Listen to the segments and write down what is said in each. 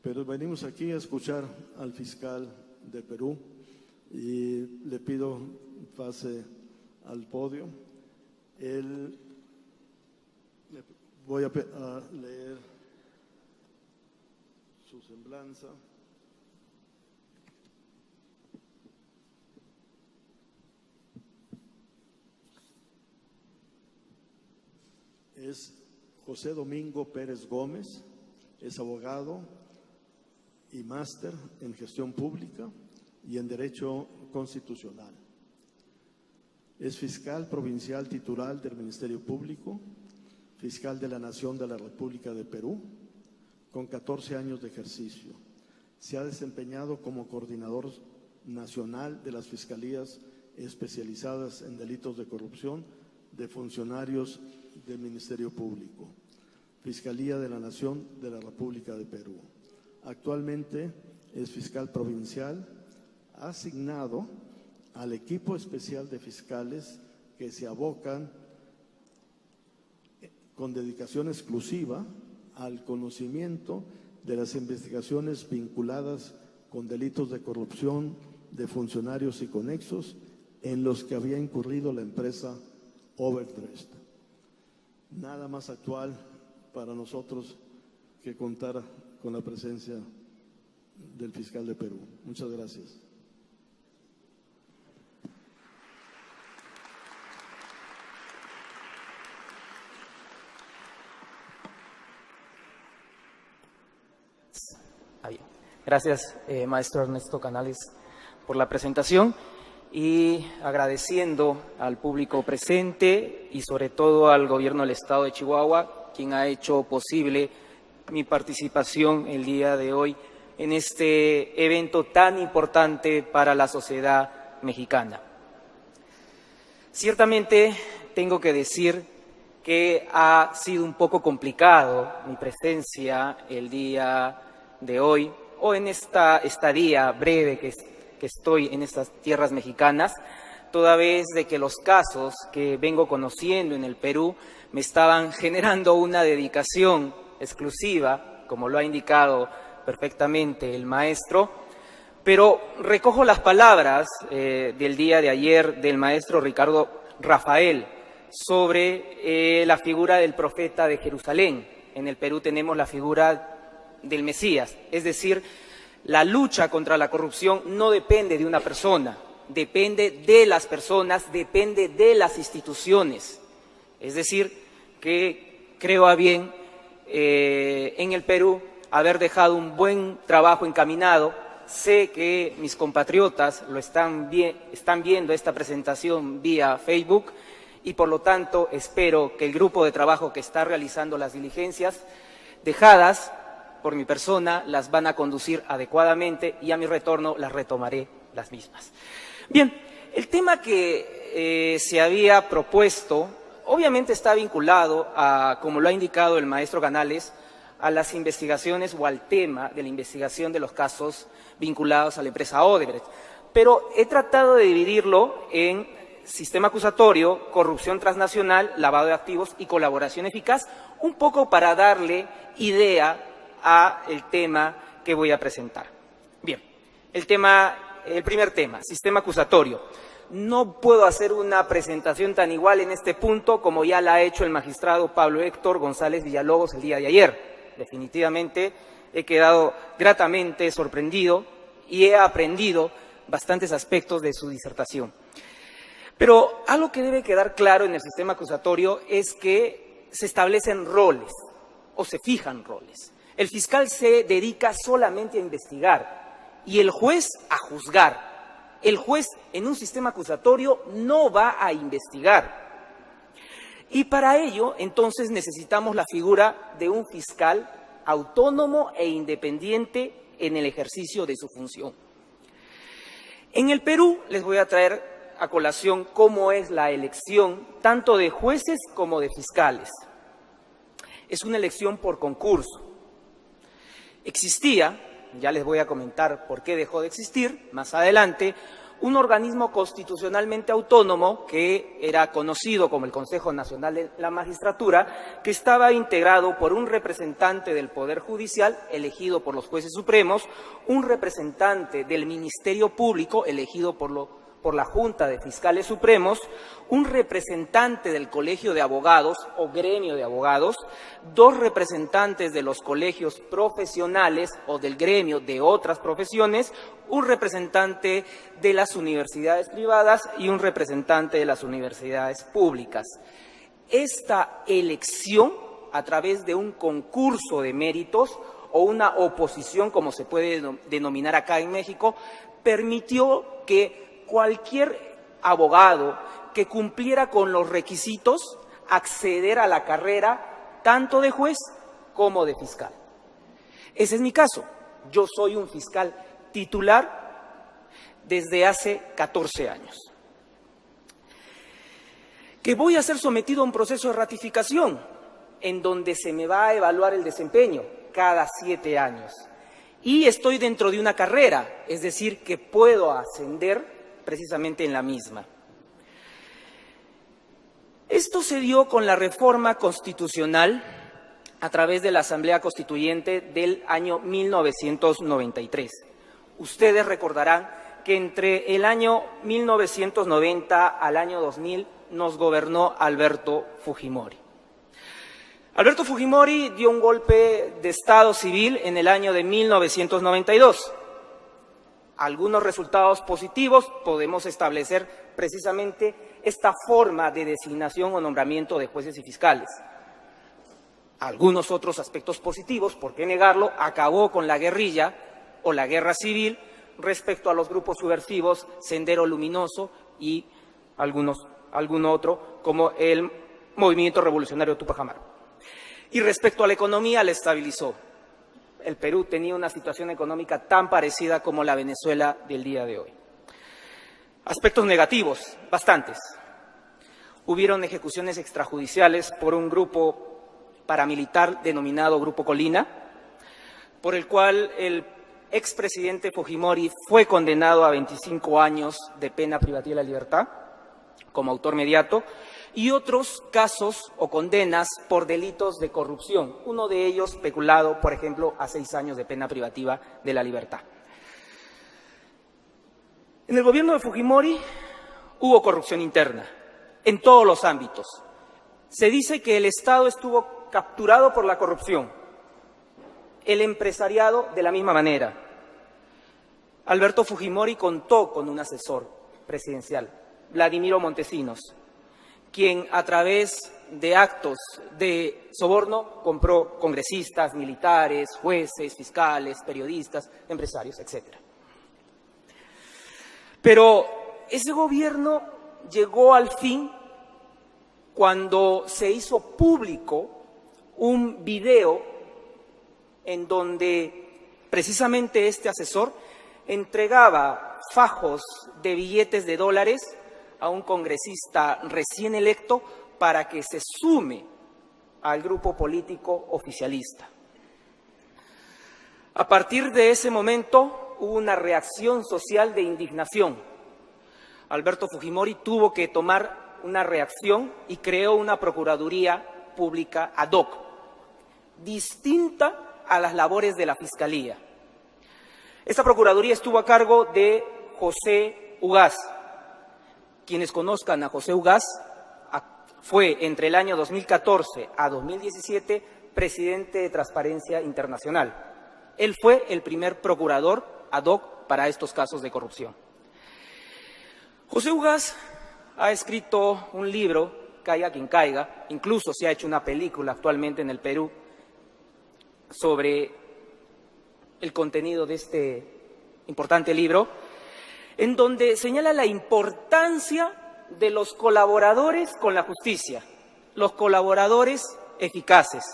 pero venimos aquí a escuchar al fiscal de Perú y le pido pase al podio. Voy a leer su semblanza. Es José Domingo Pérez Gómez, es abogado y máster en gestión pública y en derecho constitucional. Es fiscal provincial titular del Ministerio Público, fiscal de la Nación de la República de Perú, con 14 años de ejercicio. Se ha desempeñado como coordinador nacional de las fiscalías especializadas en delitos de corrupción de funcionarios del Ministerio Público, Fiscalía de la Nación de la República de Perú. Actualmente es fiscal provincial asignado al equipo especial de fiscales que se abocan con dedicación exclusiva al conocimiento de las investigaciones vinculadas con delitos de corrupción de funcionarios y conexos en los que había incurrido la empresa Overdressed. Nada más actual para nosotros que contar con la presencia del fiscal de Perú. Muchas gracias. Gracias, maestro Ernesto Canales, por la presentación y agradeciendo al público presente y sobre todo al Gobierno del Estado de Chihuahua, quien ha hecho posible mi participación el día de hoy en este evento tan importante para la sociedad mexicana. Ciertamente tengo que decir que ha sido un poco complicado mi presencia el día de hoy o en esta estadía breve que estoy en estas tierras mexicanas, toda vez de que los casos que vengo conociendo en el Perú me estaban generando una dedicación exclusiva, como lo ha indicado perfectamente el maestro, pero recojo las palabras del día de ayer del maestro Ricardo Rafael sobre la figura del profeta de Jerusalén. En el Perú tenemos la figura del Mesías, es decir, la lucha contra la corrupción no depende de una persona, depende de las personas, depende de las instituciones. Es decir, que creo a bien en el Perú haber dejado un buen trabajo encaminado. Sé que mis compatriotas están viendo esta presentación vía Facebook y por lo tanto espero que el grupo de trabajo que está realizando las diligencias dejadas por mi persona las van a conducir adecuadamente y a mi retorno las retomaré las mismas. Bien, el tema que se había propuesto obviamente está vinculado a, como lo ha indicado el maestro Canales, a las investigaciones o al tema de la investigación de los casos vinculados a la empresa Odebrecht. Pero he tratado de dividirlo en sistema acusatorio, corrupción transnacional, lavado de activos y colaboración eficaz, un poco para darle idea a el tema que voy a presentar. Bien, el primer tema, sistema acusatorio. No puedo hacer una presentación tan igual en este punto como ya la ha hecho el magistrado Pablo Héctor González Villalobos el día de ayer. Definitivamente he quedado gratamente sorprendido y he aprendido bastantes aspectos de su disertación. Pero algo que debe quedar claro en el sistema acusatorio es que se establecen roles o se fijan roles. El fiscal se dedica solamente a investigar y el juez a juzgar. El juez en un sistema acusatorio no va a investigar. Y para ello, entonces, necesitamos la figura de un fiscal autónomo e independiente en el ejercicio de su función. En el Perú les voy a traer a colación cómo es la elección tanto de jueces como de fiscales. Es una elección por concurso. Existía, ya les voy a comentar por qué dejó de existir más adelante, un organismo constitucionalmente autónomo que era conocido como el Consejo Nacional de la Magistratura, que estaba integrado por un representante del Poder Judicial, elegido por los jueces supremos, un representante del Ministerio Público, elegido por la Junta de Fiscales Supremos, un representante del Colegio de Abogados o Gremio de Abogados, 2 representantes de los colegios profesionales o del gremio de otras profesiones, un representante de las universidades privadas y un representante de las universidades públicas. Esta elección, a través de un concurso de méritos o una oposición, como se puede denominar acá en México, permitió que cualquier abogado que cumpliera con los requisitos acceder a la carrera tanto de juez como de fiscal. Ese es mi caso. Yo soy un fiscal titular desde hace 14 años. Que voy a ser sometido a un proceso de ratificación en donde se me va a evaluar el desempeño cada 7 años. Y estoy dentro de una carrera, es decir, que puedo ascender precisamente en la misma. Esto se dio con la reforma constitucional a través de la Asamblea Constituyente del año 1993. Ustedes recordarán que entre el año 1990 al año 2000 nos gobernó Alberto Fujimori. Alberto Fujimori dio un golpe de Estado civil en el año de 1992. Algunos resultados positivos podemos establecer precisamente esta forma de designación o nombramiento de jueces y fiscales. Algunos otros aspectos positivos, ¿por qué negarlo?, acabó con la guerrilla o la guerra civil respecto a los grupos subversivos Sendero Luminoso y algún otro, como el Movimiento Revolucionario Tupac Amaru. Y respecto a la economía, la estabilizó. El Perú tenía una situación económica tan parecida como la Venezuela del día de hoy. Aspectos negativos, bastantes. Hubieron ejecuciones extrajudiciales por un grupo paramilitar denominado Grupo Colina, por el cual el expresidente Fujimori fue condenado a 25 años de pena privativa de la libertad como autor mediato, y otros casos o condenas por delitos de corrupción, uno de ellos peculado, por ejemplo, a 6 años de pena privativa de la libertad. En el gobierno de Fujimori hubo corrupción interna, en todos los ámbitos. Se dice que el Estado estuvo capturado por la corrupción, el empresariado de la misma manera. Alberto Fujimori contó con un asesor presidencial, Vladimiro Montesinos, quien a través de actos de soborno compró congresistas, militares, jueces, fiscales, periodistas, empresarios, etc. Pero ese gobierno llegó al fin cuando se hizo público un video en donde precisamente este asesor entregaba fajos de billetes de dólares a un congresista recién electo para que se sume al grupo político oficialista. A partir de ese momento hubo una reacción social de indignación. Alberto Fujimori tuvo que tomar una reacción y creó una Procuraduría Pública ad hoc, distinta a las labores de la Fiscalía. Esta Procuraduría estuvo a cargo de José Ugaz. Quienes conozcan a José Ugaz, fue entre el año 2014 a 2017 presidente de Transparencia Internacional. Él fue el primer procurador ad hoc para estos casos de corrupción. José Ugaz ha escrito un libro, Caiga quien caiga, incluso se ha hecho una película actualmente en el Perú sobre el contenido de este importante libro, en donde señala la importancia de los colaboradores con la justicia, los colaboradores eficaces.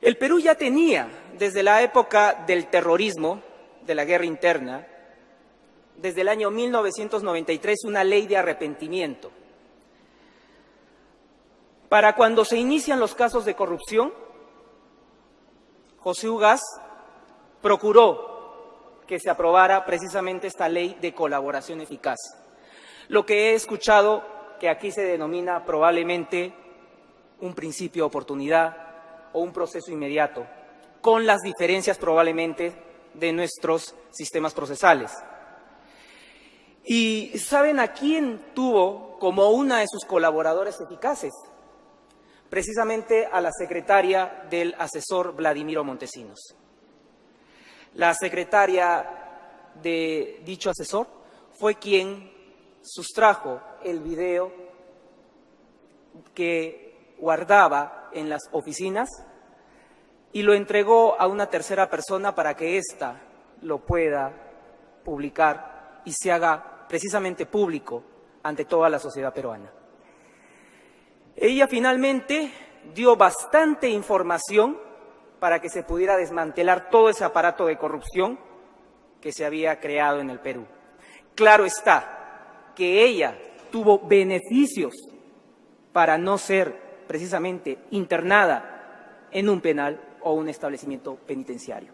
El Perú ya tenía, desde la época del terrorismo, de la guerra interna, desde el año 1993, una ley de arrepentimiento. Para cuando se inician los casos de corrupción, José Ugaz procuró que se aprobara precisamente esta ley de colaboración eficaz. Lo que he escuchado que aquí se denomina probablemente un principio de oportunidad o un proceso inmediato, con las diferencias probablemente de nuestros sistemas procesales. ¿Y saben a quién tuvo como una de sus colaboradores eficaces? Precisamente a la secretaria del asesor Vladimiro Montesinos. La secretaria de dicho asesor fue quien sustrajo el video que guardaba en las oficinas y lo entregó a una tercera persona para que ésta lo pueda publicar y se haga precisamente público ante toda la sociedad peruana. Ella finalmente dio bastante información para que se pudiera desmantelar todo ese aparato de corrupción que se había creado en el Perú. Claro está que ella tuvo beneficios para no ser precisamente internada en un penal o un establecimiento penitenciario.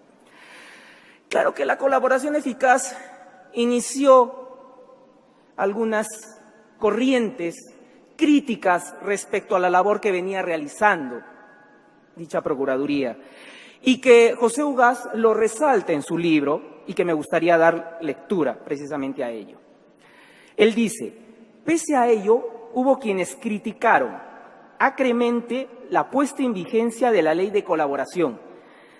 Claro que la colaboración eficaz inició algunas corrientes críticas respecto a la labor que venía realizando dicha Procuraduría y que José Ugaz lo resalta en su libro y que me gustaría dar lectura precisamente a ello. Él dice: pese a ello, hubo quienes criticaron acremente la puesta en vigencia de la ley de colaboración,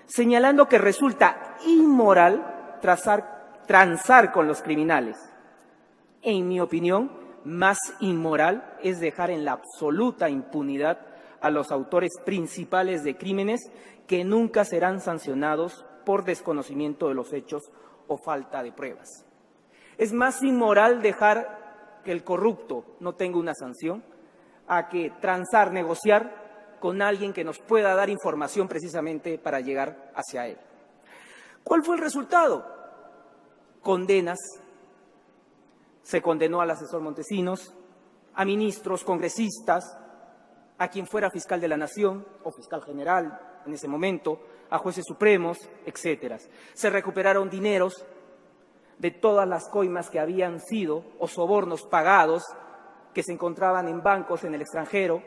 señalando que resulta inmoral transar con los criminales. En mi opinión, más inmoral es dejar en la absoluta impunidad a los autores principales de crímenes que nunca serán sancionados por desconocimiento de los hechos o falta de pruebas. Es más inmoral dejar que el corrupto no tenga una sanción a que transar, negociar con alguien que nos pueda dar información precisamente para llegar hacia él. ¿Cuál fue el resultado? Condenas. Se condenó al asesor Montesinos, a ministros, congresistas, a quien fuera fiscal de la Nación o fiscal general en ese momento, a jueces supremos, etcétera. Se recuperaron dineros de todas las coimas que habían sido o sobornos pagados que se encontraban en bancos en el extranjero.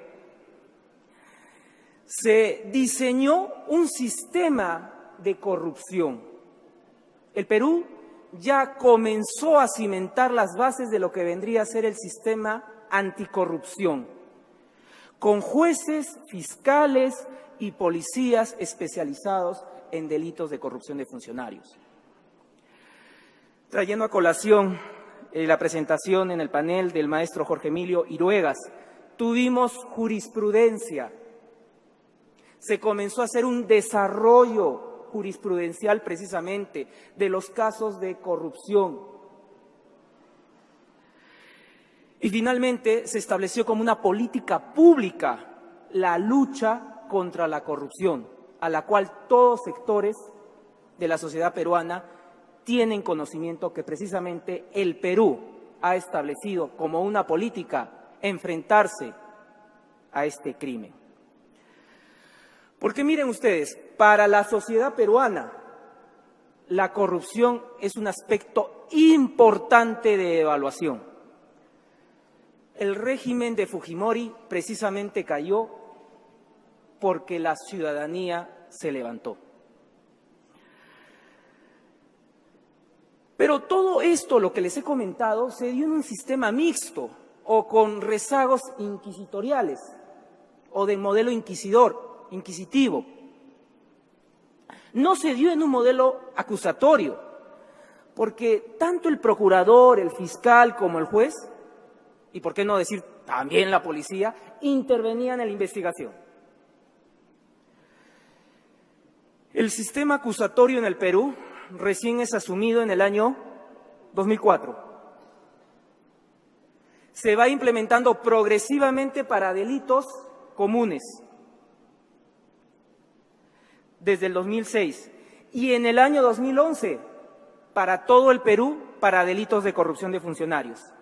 Se diseñó un sistema de corrupción. El Perú ya comenzó a cimentar las bases de lo que vendría a ser el sistema anticorrupción, con jueces, fiscales y policías especializados en delitos de corrupción de funcionarios. Trayendo a colación la presentación en el panel del maestro Jorge Emilio Iruegas, tuvimos jurisprudencia, se comenzó a hacer un desarrollo jurisprudencial precisamente de los casos de corrupción. Y finalmente se estableció como una política pública la lucha contra la corrupción, a la cual todos sectores de la sociedad peruana tienen conocimiento que precisamente el Perú ha establecido como una política enfrentarse a este crimen. Porque miren ustedes, para la sociedad peruana la corrupción es un aspecto importante de evaluación. El régimen de Fujimori precisamente cayó porque la ciudadanía se levantó. Pero todo esto, lo que les he comentado, se dio en un sistema mixto o con rezagos inquisitoriales o de modelo inquisitivo. No se dio en un modelo acusatorio, porque tanto el procurador, el fiscal como el juez, y por qué no decir también la policía, intervenían en la investigación. El sistema acusatorio en el Perú recién es asumido en el año 2004. Se va implementando progresivamente para delitos comunes desde el 2006 y en el año 2011 para todo el Perú para delitos de corrupción de funcionarios.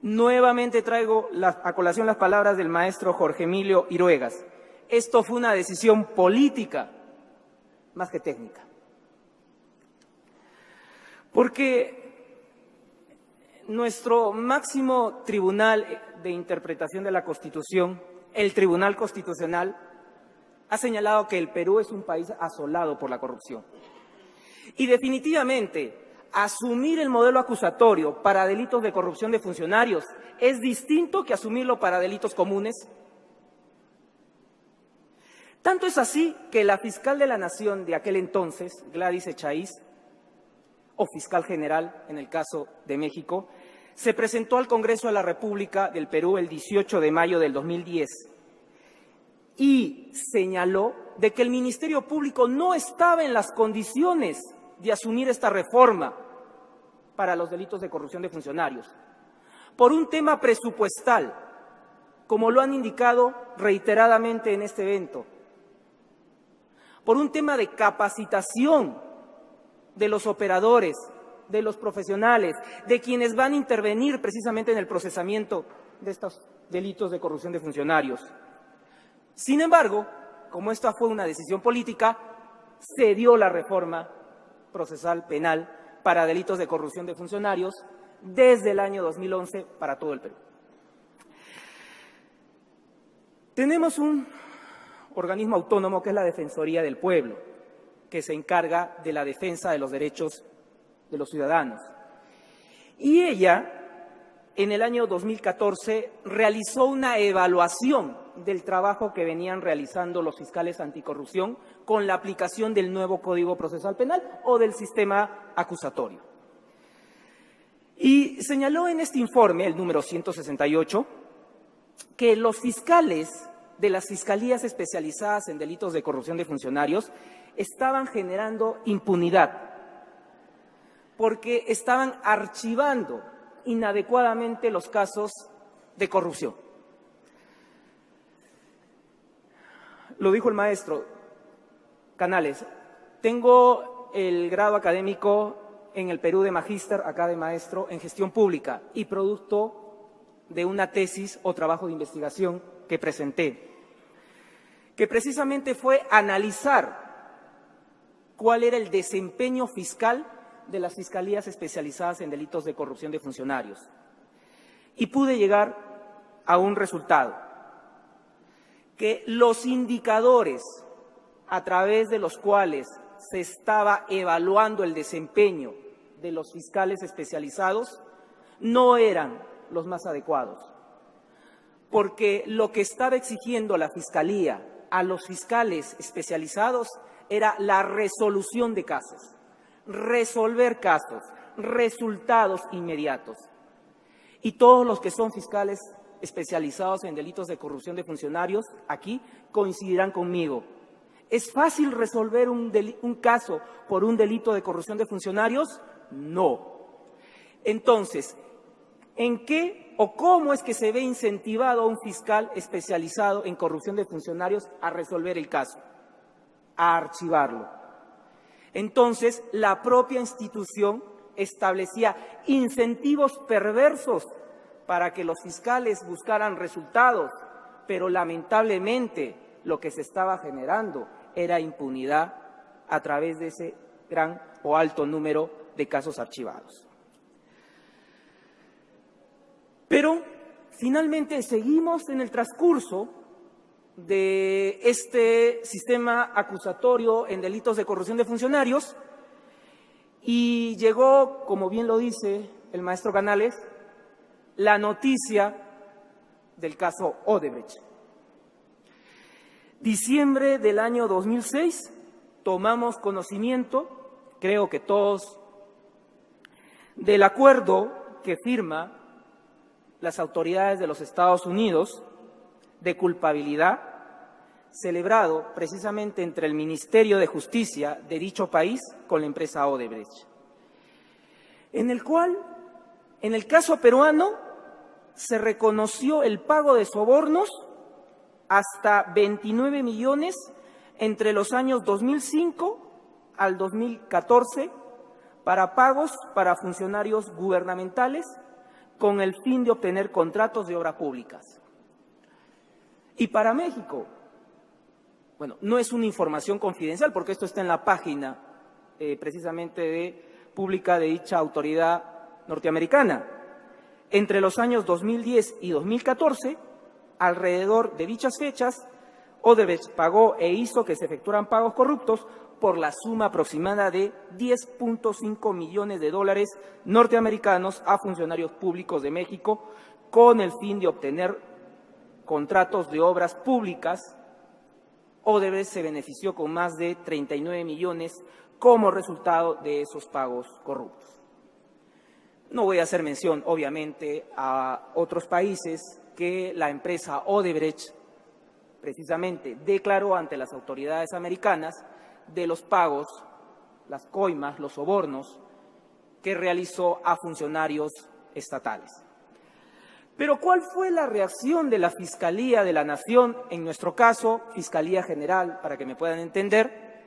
Nuevamente traigo a colación las palabras del maestro Jorge Emilio Iruegas. Esto fue una decisión política más que técnica. Porque nuestro máximo tribunal de interpretación de la Constitución, el Tribunal Constitucional, ha señalado que el Perú es un país asolado por la corrupción. Y definitivamente, asumir el modelo acusatorio para delitos de corrupción de funcionarios es distinto que asumirlo para delitos comunes. Tanto es así que la fiscal de la Nación de aquel entonces, Gladys Echaíz, o fiscal general en el caso de México, se presentó al Congreso de la República del Perú el 18 de mayo del 2010 y señaló de que el Ministerio Público no estaba en las condiciones de asumir esta reforma para los delitos de corrupción de funcionarios, por un tema presupuestal, como lo han indicado reiteradamente en este evento, por un tema de capacitación de los operadores, de los profesionales, de quienes van a intervenir precisamente en el procesamiento de estos delitos de corrupción de funcionarios. Sin embargo, como esta fue una decisión política, se dio la reforma procesal penal para delitos de corrupción de funcionarios desde el año 2011 para todo el Perú. Tenemos un organismo autónomo que es la Defensoría del Pueblo, que se encarga de la defensa de los derechos de los ciudadanos. Y ella, en el año 2014, realizó una evaluación del trabajo que venían realizando los fiscales anticorrupción con la aplicación del nuevo Código Procesal Penal o del sistema acusatorio. Y señaló en este informe, el número 168, que los fiscales de las fiscalías especializadas en delitos de corrupción de funcionarios estaban generando impunidad porque estaban archivando inadecuadamente los casos de corrupción. Lo dijo el maestro Canales, tengo el grado académico en el Perú de magíster, acá de maestro, en gestión pública y producto de una tesis o trabajo de investigación que presenté, que precisamente fue analizar cuál era el desempeño fiscal de las fiscalías especializadas en delitos de corrupción de funcionarios. Y pude llegar a un resultado, que los indicadores a través de los cuales se estaba evaluando el desempeño de los fiscales especializados no eran los más adecuados, porque lo que estaba exigiendo la Fiscalía a los fiscales especializados era la resolución de casos, resolver casos, resultados inmediatos. Y todos los que son fiscales especializados en delitos de corrupción de funcionarios aquí coincidirán conmigo. ¿Es fácil resolver un caso por un delito de corrupción de funcionarios? No. Entonces, ¿en qué o cómo es que se ve incentivado a un fiscal especializado en corrupción de funcionarios a resolver el caso? A archivarlo. Entonces, la propia institución establecía incentivos perversos para que los fiscales buscaran resultados, pero lamentablemente lo que se estaba generando era impunidad a través de ese gran o alto número de casos archivados. Pero finalmente seguimos en el transcurso de este sistema acusatorio en delitos de corrupción de funcionarios y llegó, como bien lo dice el maestro Canales, la noticia del caso Odebrecht. Diciembre del año 2006, tomamos conocimiento, creo que todos, del acuerdo que firma las autoridades de los Estados Unidos de culpabilidad, celebrado precisamente entre el Ministerio de Justicia de dicho país con la empresa Odebrecht, en el cual, en el caso peruano, se reconoció el pago de sobornos hasta 29 millones entre los años 2005 al 2014 para pagos para funcionarios gubernamentales con el fin de obtener contratos de obras públicas. Y para México, bueno, no es una información confidencial porque esto está en la página precisamente de pública de dicha autoridad norteamericana. Entre los años 2010 y 2014, alrededor de dichas fechas, Odebrecht pagó e hizo que se efectuaran pagos corruptos por la suma aproximada de $10.5 millones norteamericanos a funcionarios públicos de México con el fin de obtener contratos de obras públicas. Odebrecht se benefició con más de 39 millones como resultado de esos pagos corruptos. No voy a hacer mención, obviamente, a otros países que la empresa Odebrecht precisamente declaró ante las autoridades americanas de los pagos, las coimas, los sobornos que realizó a funcionarios estatales. Pero ¿cuál fue la reacción de la Fiscalía de la Nación? En nuestro caso, Fiscalía General, para que me puedan entender,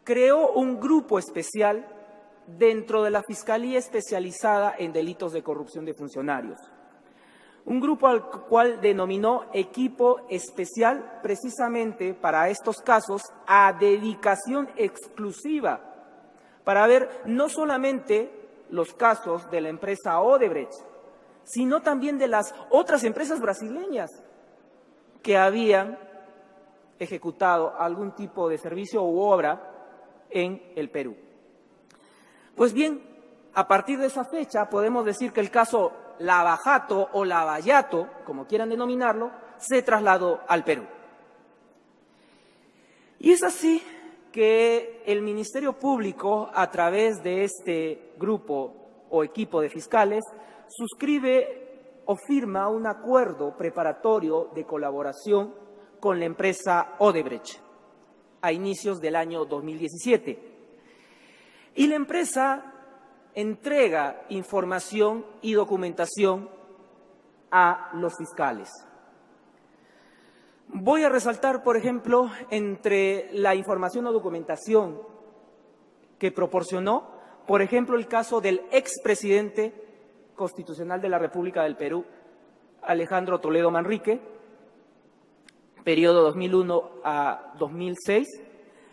creó un grupo especial dentro de la Fiscalía especializada en delitos de corrupción de funcionarios. Un grupo al cual denominó equipo especial precisamente para estos casos a dedicación exclusiva, para ver no solamente los casos de la empresa Odebrecht, sino también de las otras empresas brasileñas que habían ejecutado algún tipo de servicio u obra en el Perú. Pues bien, a partir de esa fecha podemos decir que el caso Lava Jato o Lavallato, como quieran denominarlo, se trasladó al Perú. Y es así que el Ministerio Público, a través de este grupo o equipo de fiscales, suscribe o firma un acuerdo preparatorio de colaboración con la empresa Odebrecht a inicios del año 2017. Y la empresa entrega información y documentación a los fiscales. Voy a resaltar, por ejemplo, entre la información o documentación que proporcionó, por ejemplo, el caso del expresidente constitucional de la República del Perú, Alejandro Toledo Manrique, periodo 2001 a 2006,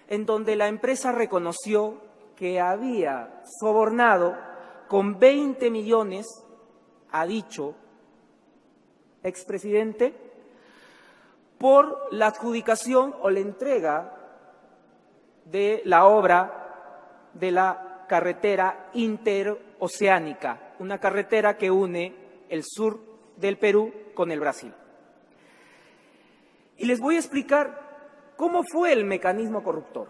en donde la empresa reconoció que había sobornado con 20 millones a dicho expresidente por la adjudicación o la entrega de la obra de la carretera interoceánica, una carretera que une el sur del Perú con el Brasil. Y les voy a explicar cómo fue el mecanismo corruptor.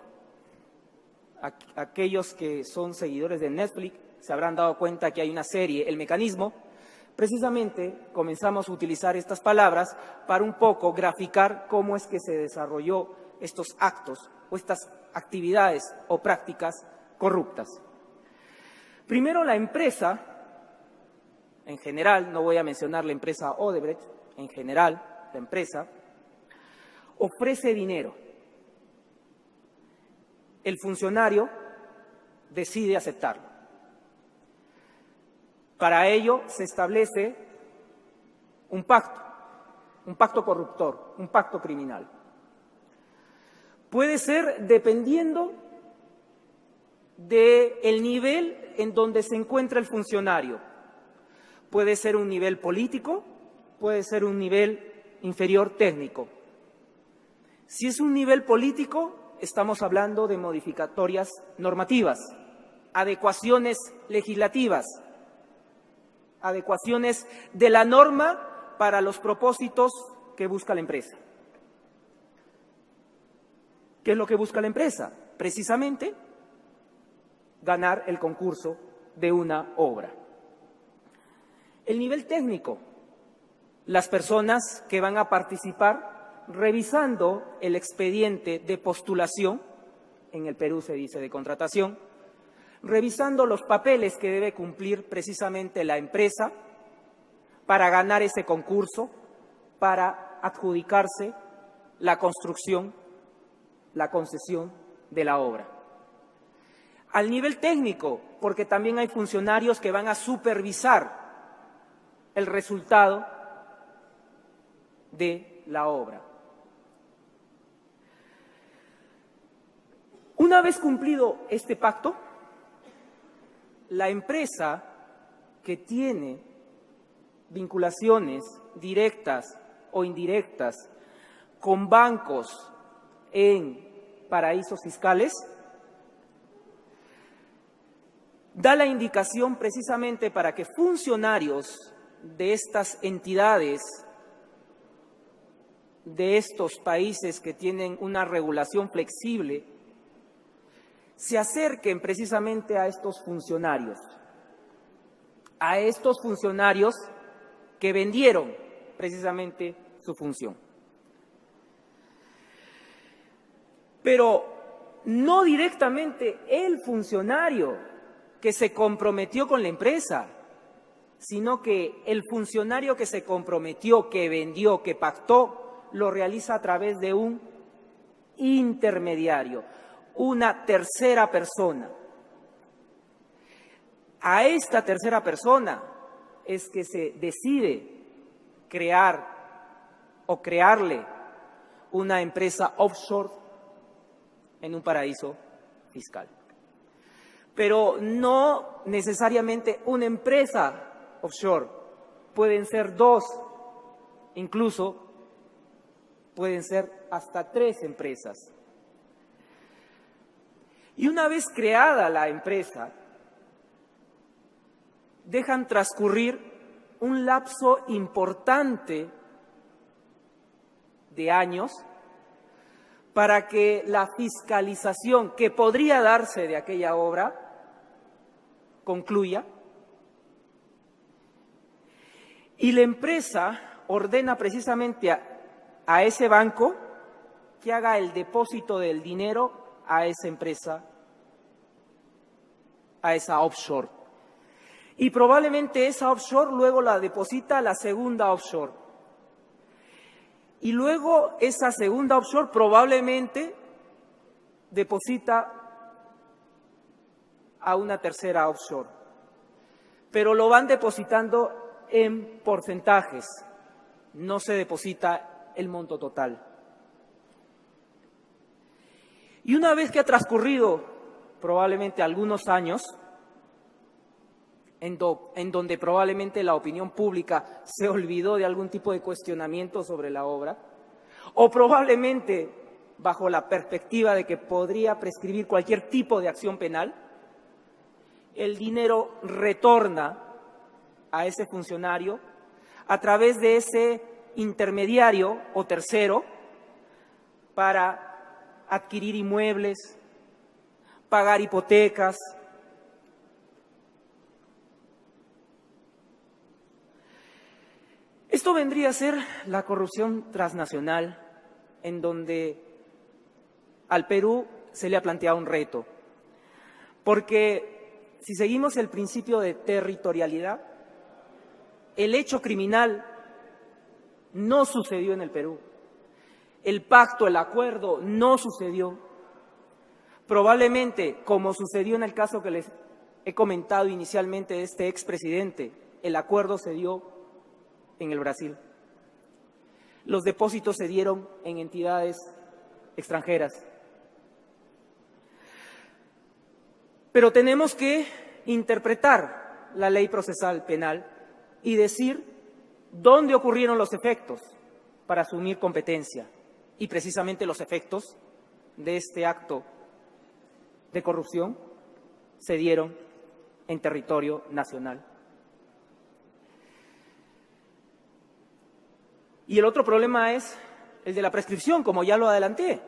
Aquellos que son seguidores de Netflix se habrán dado cuenta que hay una serie, El Mecanismo. Precisamente comenzamos a utilizar estas palabras para un poco graficar cómo es que se desarrolló estos actos o estas actividades o prácticas corruptas. Primero, la empresa, en general, no voy a mencionar la empresa Odebrecht, en general, la empresa, ofrece dinero. El funcionario decide aceptarlo. Para ello se establece un pacto corruptor, un pacto criminal. Puede ser dependiendo del nivel en donde se encuentra el funcionario. Puede ser un nivel político, puede ser un nivel inferior técnico. Si es un nivel político, estamos hablando de modificatorias normativas, adecuaciones legislativas, adecuaciones de la norma para los propósitos que busca la empresa. ¿Qué es lo que busca la empresa? Precisamente ganar el concurso de una obra. El nivel técnico, las personas que van a participar revisando el expediente de postulación, en el Perú se dice de contratación, revisando los papeles que debe cumplir precisamente la empresa para ganar ese concurso, para adjudicarse la construcción, la concesión de la obra. Al nivel técnico, porque también hay funcionarios que van a supervisar el resultado de la obra. Una vez cumplido este pacto, la empresa que tiene vinculaciones directas o indirectas con bancos en paraísos fiscales, da la indicación precisamente para que funcionarios de estas entidades, de estos países que tienen una regulación flexible, se acerquen precisamente a estos funcionarios que vendieron precisamente su función. Pero no directamente el funcionario que se comprometió con la empresa, sino que el funcionario que se comprometió, que vendió, que pactó, lo realiza a través de un intermediario, una tercera persona. A esta tercera persona es que se decide crear o crearle una empresa offshore en un paraíso fiscal. Pero no necesariamente una empresa offshore, pueden ser dos, incluso pueden ser hasta 3 empresas. Y una vez creada la empresa, dejan transcurrir un lapso importante de años para que la fiscalización que podría darse de aquella obra concluya, y la empresa ordena precisamente a ese banco que haga el depósito del dinero a esa empresa, a esa offshore. Y probablemente esa offshore luego la deposita a la segunda offshore. Y luego esa segunda offshore probablemente deposita a una tercera offshore. Pero lo van depositando en porcentajes, no se deposita el monto total. Y una vez que ha transcurrido probablemente algunos años, en donde probablemente la opinión pública se olvidó de algún tipo de cuestionamiento sobre la obra, o probablemente bajo la perspectiva de que podría prescribir cualquier tipo de acción penal, el dinero retorna a ese funcionario a través de ese intermediario o tercero para adquirir inmuebles, pagar hipotecas. Esto vendría a ser la corrupción transnacional, en donde al Perú se le ha planteado un reto. Porque si seguimos el principio de territorialidad, el hecho criminal no sucedió en el Perú. El pacto, el acuerdo no sucedió. Probablemente, como sucedió en el caso que les he comentado inicialmente de este expresidente, el acuerdo se dio en el Brasil. Los depósitos se dieron en entidades extranjeras. Pero tenemos que interpretar la ley procesal penal y decir dónde ocurrieron los efectos para asumir competencia. Y precisamente los efectos de este acto de corrupción se dieron en territorio nacional. Y el otro problema es el de la prescripción, como ya lo adelanté.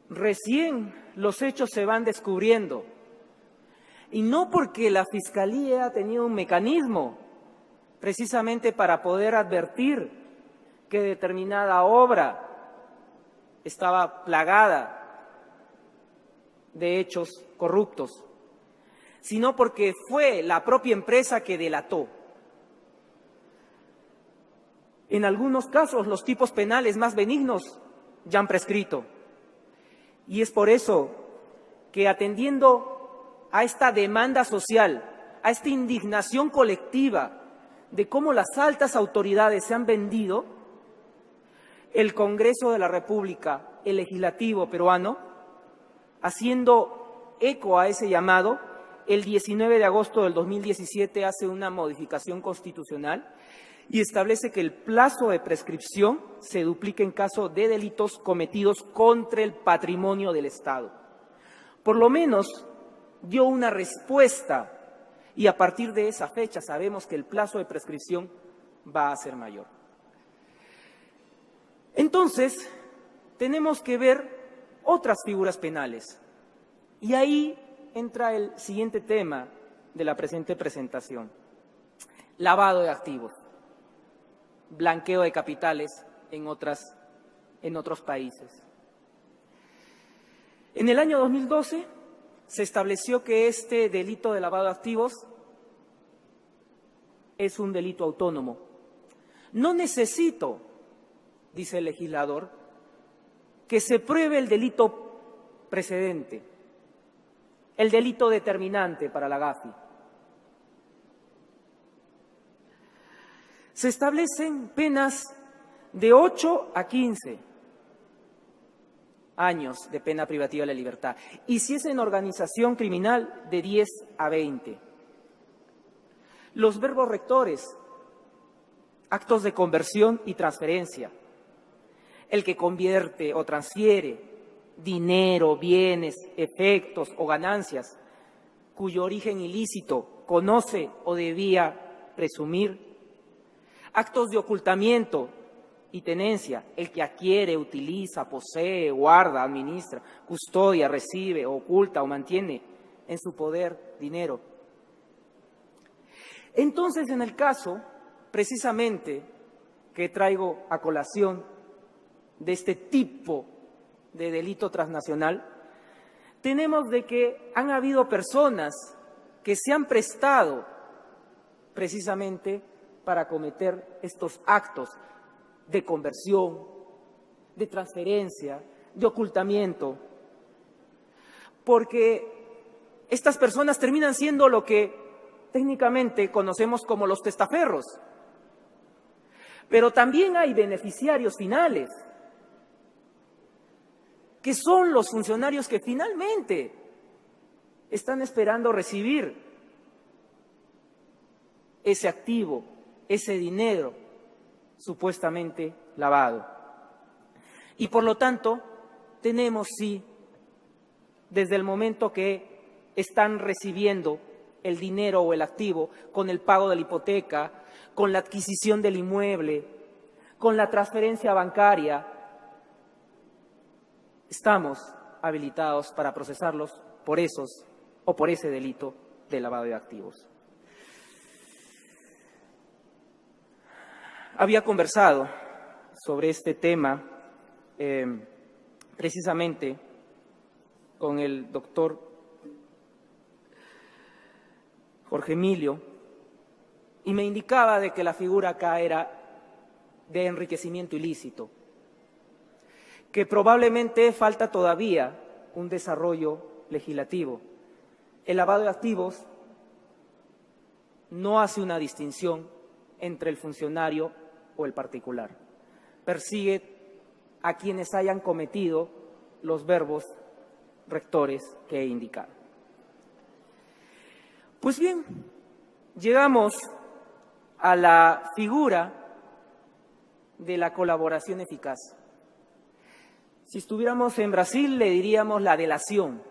Recién los hechos se van descubriendo. Y no porque la Fiscalía ha tenido un mecanismo precisamente para poder advertir que determinada obra estaba plagada de hechos corruptos, sino porque fue la propia empresa que delató. En algunos casos, los tipos penales más benignos ya han prescrito. Y es por eso que, atendiendo a esta demanda social, a esta indignación colectiva de cómo las altas autoridades se han vendido, el Congreso de la República, el legislativo peruano, haciendo eco a ese llamado, el 19 de agosto del 2017 hace una modificación constitucional y establece que el plazo de prescripción se duplique en caso de delitos cometidos contra el patrimonio del Estado. Por lo menos dio una respuesta y a partir de esa fecha sabemos que el plazo de prescripción va a ser mayor. Entonces, tenemos que ver otras figuras penales y ahí entra el siguiente tema de la presente presentación: lavado de activos, blanqueo de capitales en otros países. En el año 2012 se estableció que este delito de lavado de activos es un delito autónomo. No necesito, dice el legislador, que se pruebe el delito precedente, el delito determinante para la GAFI. Se establecen penas de 8 a 15 años de pena privativa de la libertad y si es en organización criminal de 10 a 20. Los verbos rectores, actos de conversión y transferencia, el que convierte o transfiere dinero, bienes, efectos o ganancias cuyo origen ilícito conoce o debía presumir, actos de ocultamiento y tenencia, el que adquiere, utiliza, posee, guarda, administra, custodia, recibe, oculta o mantiene en su poder dinero. Entonces, en el caso, precisamente, que traigo a colación de este tipo de delito transnacional, tenemos de que han habido personas que se han prestado precisamente para cometer estos actos de conversión, de transferencia, de ocultamiento, porque estas personas terminan siendo lo que técnicamente conocemos como los testaferros. Pero también hay beneficiarios finales, que son los funcionarios que finalmente están esperando recibir ese activo, ese dinero supuestamente lavado. Y por lo tanto, tenemos sí, desde el momento que están recibiendo el dinero o el activo con el pago de la hipoteca, con la adquisición del inmueble, con la transferencia bancaria, estamos habilitados para procesarlos por esos o por ese delito de lavado de activos. Había conversado sobre este tema precisamente con el doctor Jorge Emilio y me indicaba de que la figura acá era de enriquecimiento ilícito, que probablemente falta todavía un desarrollo legislativo. El lavado de activos no hace una distinción entre el funcionario o el particular. Persigue a quienes hayan cometido los verbos rectores que he indicado. Pues bien, llegamos a la figura de la colaboración eficaz. Si estuviéramos en Brasil, le diríamos la delación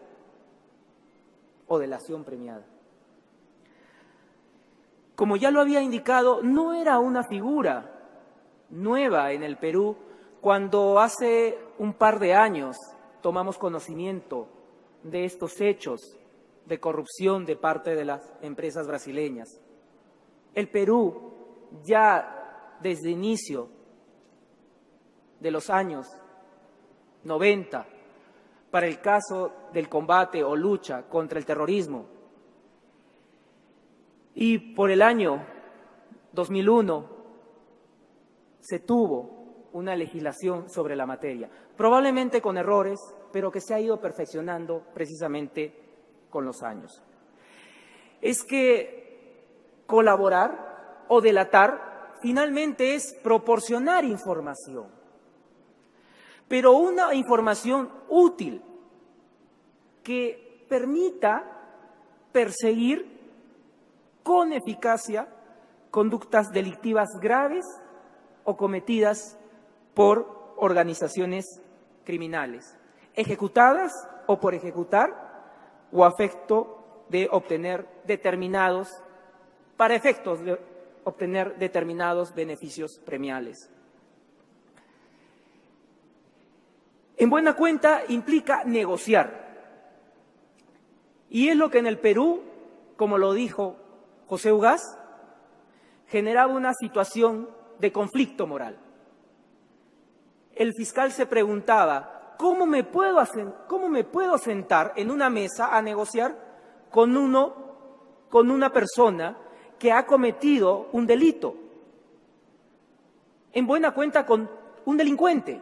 o delación premiada. Como ya lo había indicado, no era una figura nueva en el Perú cuando hace un par de años tomamos conocimiento de estos hechos de corrupción de parte de las empresas brasileñas. El Perú ya desde inicio de los años 90, para el caso del combate o lucha contra el terrorismo, y por el año 2001 se tuvo una legislación sobre la materia, probablemente con errores, pero que se ha ido perfeccionando precisamente con los años. Es que colaborar o delatar finalmente es proporcionar información, pero una información útil que permita perseguir con eficacia conductas delictivas graves o cometidas por organizaciones criminales, ejecutadas o por ejecutar o a efecto de obtener para efectos de obtener determinados beneficios premiales. En buena cuenta implica negociar. Y es lo que en el Perú, como lo dijo José Ugaz, generaba una situación de conflicto moral. El fiscal se preguntaba, ¿cómo me puedo sentar en una mesa a negociar con una persona que ha cometido un delito? En buena cuenta, con un delincuente.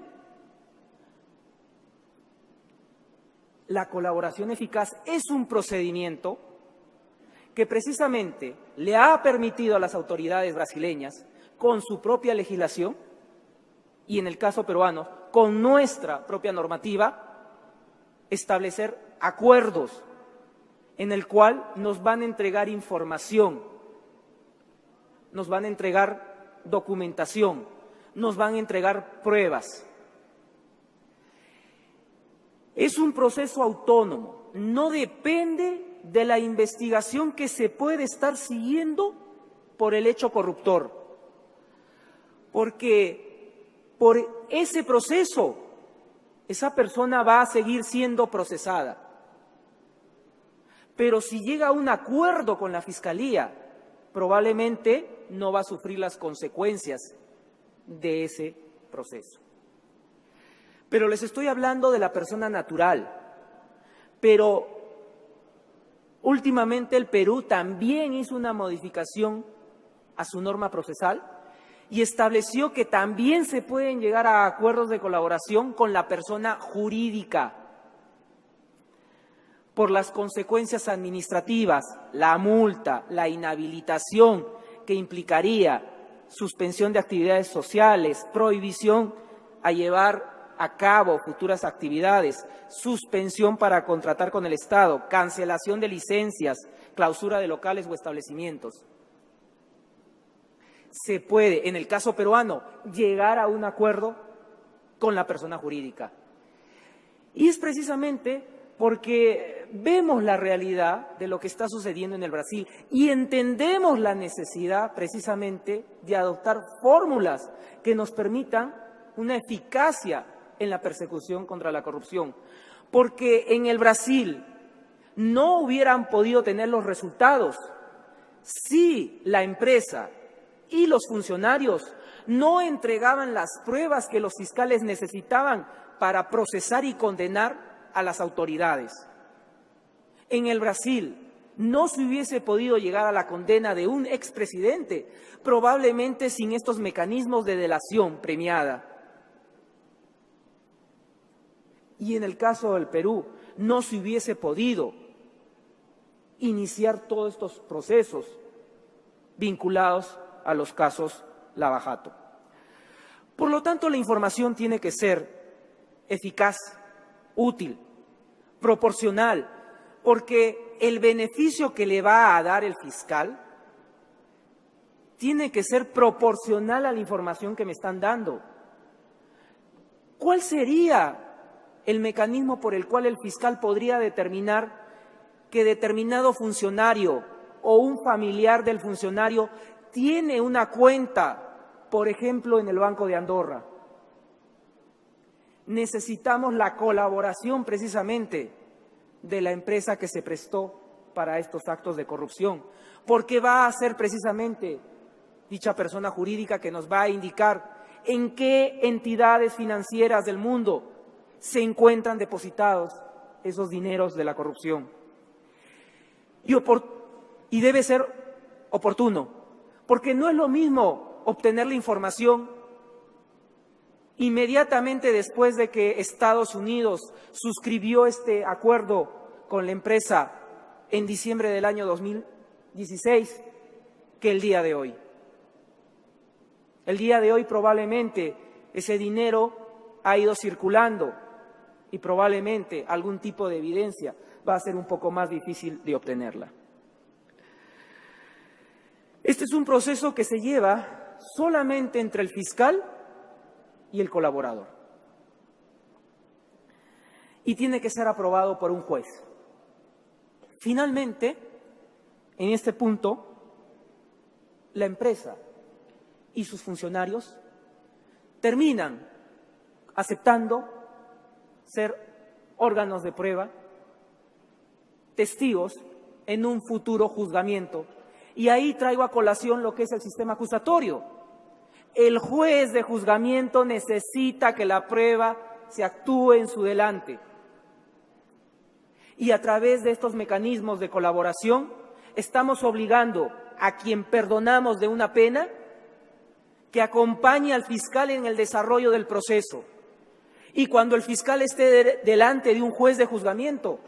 La colaboración eficaz es un procedimiento que precisamente le ha permitido a las autoridades brasileñas, con su propia legislación, y en el caso peruano, con nuestra propia normativa, establecer acuerdos en el cual nos van a entregar información, nos van a entregar documentación, nos van a entregar pruebas. Es un proceso autónomo, no depende de la investigación que se puede estar siguiendo por el hecho corruptor, porque por ese proceso esa persona va a seguir siendo procesada. Pero si llega a un acuerdo con la Fiscalía, probablemente no va a sufrir las consecuencias de ese proceso. Pero les estoy hablando de la persona natural. Pero últimamente el Perú también hizo una modificación a su norma procesal y estableció que también se pueden llegar a acuerdos de colaboración con la persona jurídica por las consecuencias administrativas, la multa, la inhabilitación que implicaría suspensión de actividades sociales, prohibición a llevar a cabo futuras actividades, suspensión para contratar con el Estado, cancelación de licencias, clausura de locales o establecimientos. Se puede, en el caso peruano, llegar a un acuerdo con la persona jurídica. Y es precisamente porque vemos la realidad de lo que está sucediendo en el Brasil y entendemos la necesidad precisamente de adoptar fórmulas que nos permitan una eficacia en la persecución contra la corrupción. Porque en el Brasil no hubieran podido tener los resultados si la empresa y los funcionarios no entregaban las pruebas que los fiscales necesitaban para procesar y condenar a las autoridades. En el Brasil no se hubiese podido llegar a la condena de un expresidente, probablemente sin estos mecanismos de delación premiada. Y en el caso del Perú no se hubiese podido iniciar todos estos procesos vinculados a los casos Lava Jato. Por lo tanto, la información tiene que ser eficaz, útil, proporcional, porque el beneficio que le va a dar el fiscal tiene que ser proporcional a la información que me están dando. ¿Cuál sería el mecanismo por el cual el fiscal podría determinar que determinado funcionario o un familiar del funcionario tiene una cuenta, por ejemplo, en el Banco de Andorra? Necesitamos la colaboración precisamente de la empresa que se prestó para estos actos de corrupción, porque va a ser precisamente dicha persona jurídica que nos va a indicar en qué entidades financieras del mundo se encuentran depositados esos dineros de la corrupción. Y debe ser oportuno, porque no es lo mismo obtener la información inmediatamente después de que Estados Unidos suscribió este acuerdo con la empresa en diciembre del año 2016 que el día de hoy. El día de hoy probablemente ese dinero ha ido circulando y probablemente algún tipo de evidencia va a ser un poco más difícil de obtenerla. Este es un proceso que se lleva solamente entre el fiscal y el colaborador. Y tiene que ser aprobado por un juez. Finalmente, en este punto, la empresa y sus funcionarios terminan aceptando ser órganos de prueba, testigos en un futuro juzgamiento. Y ahí traigo a colación lo que es el sistema acusatorio. El juez de juzgamiento necesita que la prueba se actúe en su delante. Y a través de estos mecanismos de colaboración, estamos obligando a quien perdonamos de una pena que acompañe al fiscal en el desarrollo del proceso. Y cuando el fiscal esté delante de un juez de juzgamiento,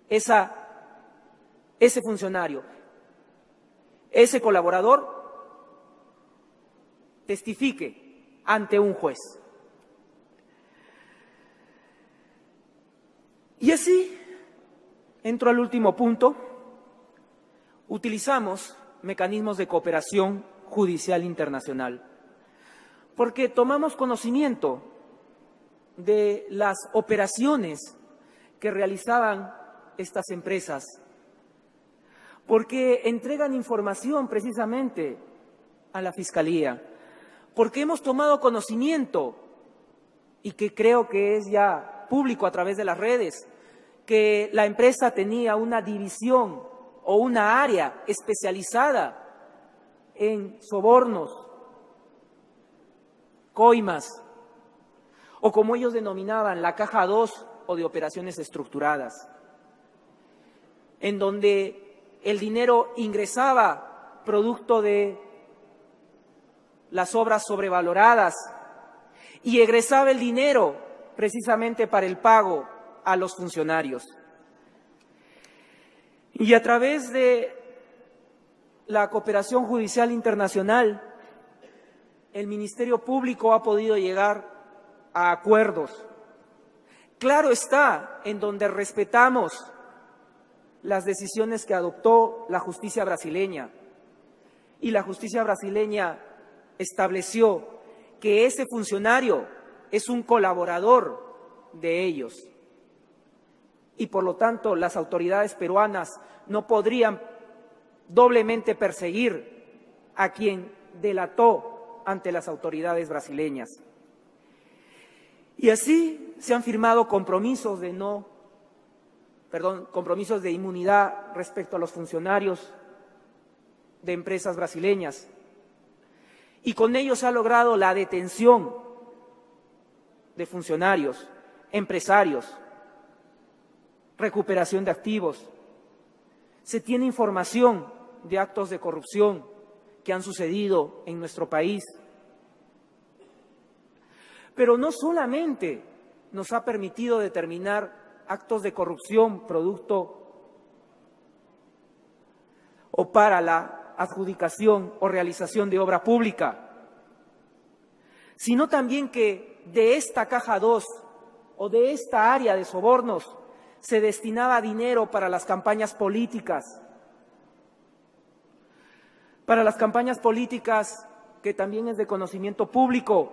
ese funcionario, ese colaborador, testifique ante un juez. Y así, entro al último punto, utilizamos mecanismos de cooperación judicial internacional, porque tomamos conocimiento de las operaciones que realizaban estas empresas, porque entregan información precisamente a la Fiscalía, porque hemos tomado conocimiento, y que creo que es ya público a través de las redes, que la empresa tenía una división o una área especializada en sobornos, coimas, o como ellos denominaban, la caja 2 o de operaciones estructuradas, en donde el dinero ingresaba producto de las obras sobrevaloradas y egresaba el dinero precisamente para el pago a los funcionarios. Y a través de la cooperación judicial internacional, el Ministerio Público ha podido llegar a acuerdos. Claro está, en donde respetamos las decisiones que adoptó la justicia brasileña. Y la justicia brasileña estableció que ese funcionario es un colaborador de ellos. Y por lo tanto, las autoridades peruanas no podrían doblemente perseguir a quien delató ante las autoridades brasileñas. Y así se han firmado compromisos de inmunidad respecto a los funcionarios de empresas brasileñas. Y con ello se ha logrado la detención de funcionarios, empresarios, recuperación de activos. Se tiene información de actos de corrupción que han sucedido en nuestro país. Pero no solamente nos ha permitido determinar actos de corrupción producto o para la adjudicación o realización de obra pública, sino también que de esta caja 2 o de esta área de sobornos se destinaba dinero para las campañas políticas. Para las campañas políticas, que también es de conocimiento público,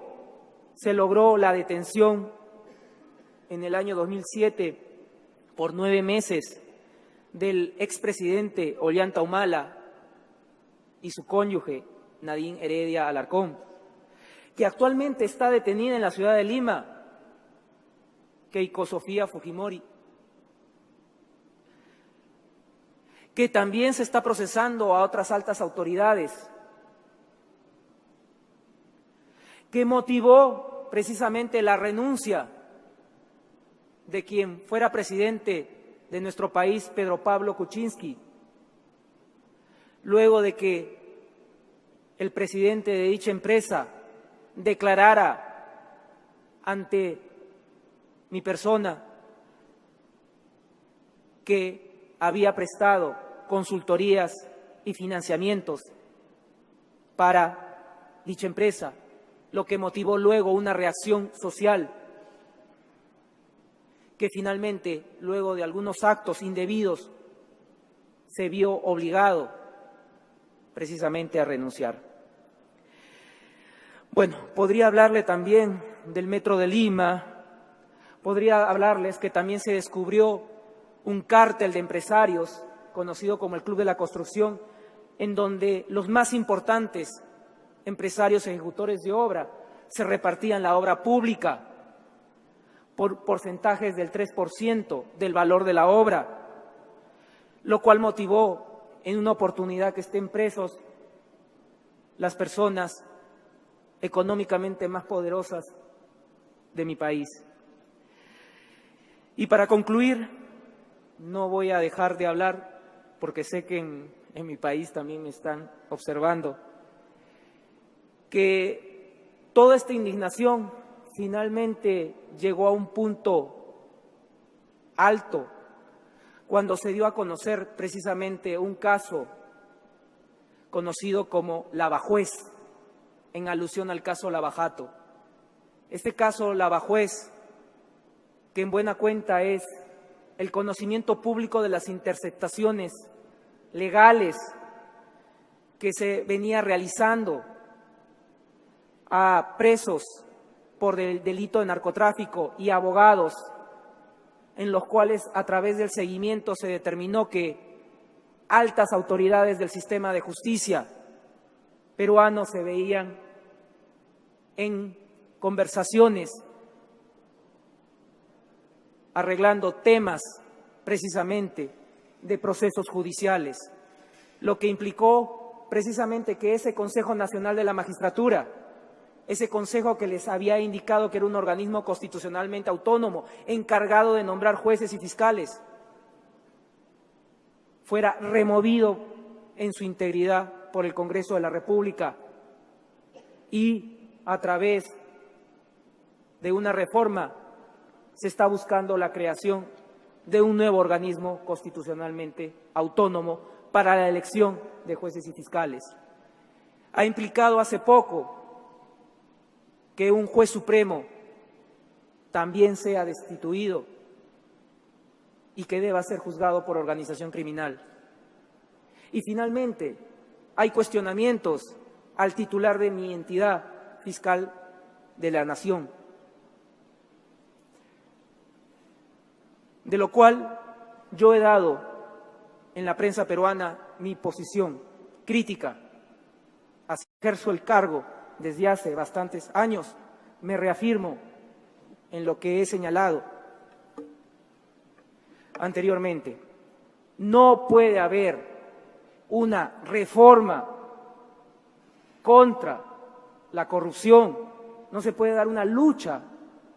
se logró la detención en el año 2007 por 9 meses del expresidente Ollanta Humala y su cónyuge Nadine Heredia Alarcón, que actualmente está detenida en la ciudad de Lima, Keiko Sofía Fujimori, que también se está procesando a otras altas autoridades, que motivó precisamente la renuncia de quien fuera presidente de nuestro país, Pedro Pablo Kuczynski, luego de que el presidente de dicha empresa declarara ante mi persona que había prestado consultorías y financiamientos para dicha empresa, lo que motivó luego una reacción social que finalmente, luego de algunos actos indebidos, se vio obligado precisamente a renunciar. Bueno, podría hablarle también del Metro de Lima, podría hablarles que también se descubrió un cártel de empresarios, conocido como el Club de la Construcción, en donde los más importantes empresarios ejecutores de obra se repartían la obra pública por porcentajes del 3% del valor de la obra, lo cual motivó en una oportunidad que estén presos las personas económicamente más poderosas de mi país. Y para concluir, no voy a dejar de hablar, porque sé que en mi país también me están observando, que toda esta indignación finalmente llegó a un punto alto cuando se dio a conocer precisamente un caso conocido como Lavajuez, en alusión al caso Lavajato. Este caso Lavajuez, que en buena cuenta es el conocimiento público de las interceptaciones legales que se venía realizando a presos por el delito de narcotráfico y abogados, en los cuales a través del seguimiento se determinó que altas autoridades del sistema de justicia peruano se veían en conversaciones arreglando temas precisamente de procesos judiciales, lo que implicó precisamente que ese Consejo Nacional de la Magistratura, ese consejo que les había indicado que era un organismo constitucionalmente autónomo, encargado de nombrar jueces y fiscales, fuera removido en su integridad por el Congreso de la República y a través de una reforma se está buscando la creación de un nuevo organismo constitucionalmente autónomo para la elección de jueces y fiscales. Ha implicado hace poco que un juez supremo también sea destituido y que deba ser juzgado por organización criminal. Y finalmente, hay cuestionamientos al titular de mi entidad fiscal de la Nación, de lo cual yo he dado en la prensa peruana mi posición crítica. Así ejerzo el cargo desde hace bastantes años, me reafirmo en lo que he señalado anteriormente. No puede haber una reforma contra la corrupción, no se puede dar una lucha